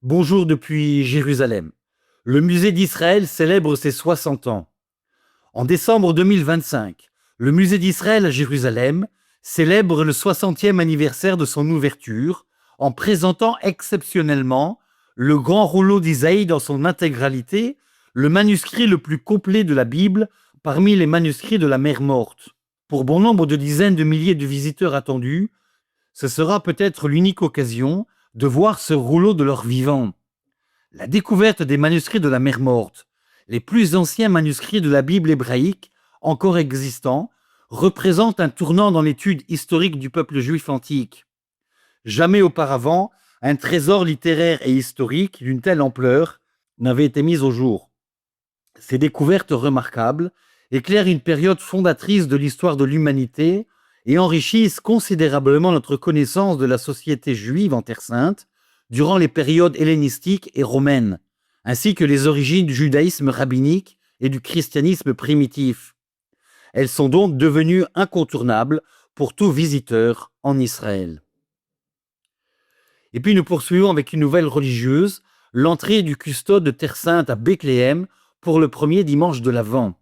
Bonjour depuis Jérusalem. Le musée d'Israël célèbre ses 60 ans. En décembre 2025, le musée d'Israël à Jérusalem célèbre le 60e anniversaire de son ouverture en présentant exceptionnellement le grand rouleau d'Isaïe dans son intégralité, le manuscrit le plus complet de la Bible parmi les manuscrits de la mer Morte. Pour bon nombre de dizaines de milliers de visiteurs attendus, ce sera peut-être l'unique occasion de voir ce rouleau de leur vivant. La découverte des manuscrits de la mer Morte, les plus anciens manuscrits de la Bible hébraïque encore existants, représente un tournant dans l'étude historique du peuple juif antique. Jamais auparavant, un trésor littéraire et historique d'une telle ampleur n'avait été mis au jour. Ces découvertes remarquables éclairent une période fondatrice de l'histoire de l'humanité et enrichissent considérablement notre connaissance de la société juive en Terre Sainte durant les périodes hellénistiques et romaines, ainsi que les origines du judaïsme rabbinique et du christianisme primitif. Elles sont donc devenues incontournables pour tout visiteur en Israël. Et puis nous poursuivons avec une nouvelle religieuse, l'entrée du custode de Terre Sainte à Bethléem pour le premier dimanche de l'Avent.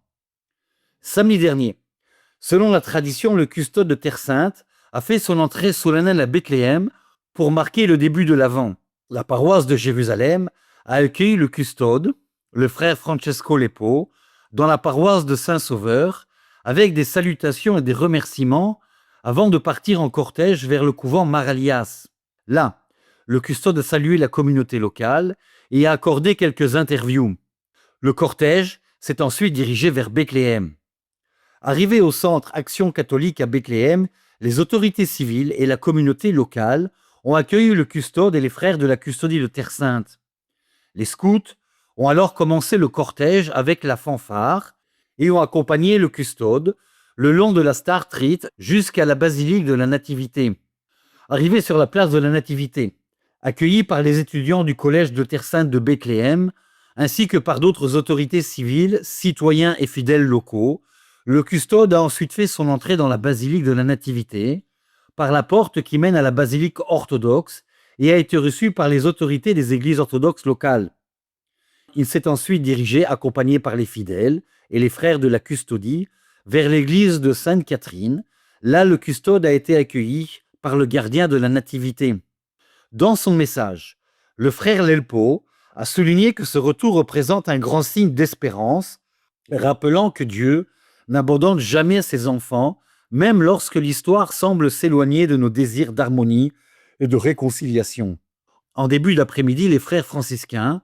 Samedi dernier, selon la tradition, le custode de Terre Sainte a fait son entrée solennelle à Bethléem pour marquer le début de l'Avent. La paroisse de Jérusalem a accueilli le custode, le frère Francesco Leppo, dans la paroisse de Saint-Sauveur, avec des salutations et des remerciements avant de partir en cortège vers le couvent Maralias. Là, le custode a salué la communauté locale et a accordé quelques interviews. Le cortège s'est ensuite dirigé vers Bethléem. Arrivé au centre Action catholique à Bethléem, les autorités civiles et la communauté locale ont accueilli le custode et les frères de la custodie de Terre Sainte. Les scouts ont alors commencé le cortège avec la fanfare et ont accompagné le custode le long de la Star Street jusqu'à la basilique de la Nativité. Arrivé sur la place de la Nativité, accueilli par les étudiants du collège de Terre Sainte de Bethléem, ainsi que par d'autres autorités civiles, citoyens et fidèles locaux, le custode a ensuite fait son entrée dans la basilique de la Nativité, par la porte qui mène à la basilique orthodoxe et a été reçu par les autorités des églises orthodoxes locales. Il s'est ensuite dirigé, accompagné par les fidèles et les frères de la custodie, vers l'église de Sainte-Catherine. Là, le custode a été accueilli par le gardien de la Nativité. Dans son message, le frère Lelpo a souligné que ce retour représente un grand signe d'espérance, rappelant que Dieu n'abandonne jamais ses enfants, même lorsque l'histoire semble s'éloigner de nos désirs d'harmonie et de réconciliation. En début d'après-midi, les frères franciscains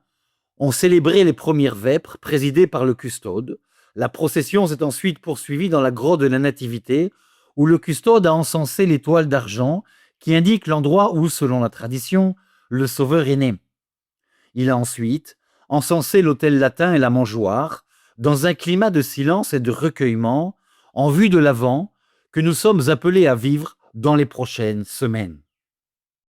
ont célébré les premières vêpres présidées par le custode. La procession s'est ensuite poursuivie dans la grotte de la Nativité, où le custode a encensé l'étoile d'argent qui indique l'endroit où, selon la tradition, le Sauveur est né. Il a ensuite encensé l'autel latin et la mangeoire, dans un climat de silence et de recueillement, en vue de l'Avent que nous sommes appelés à vivre dans les prochaines semaines.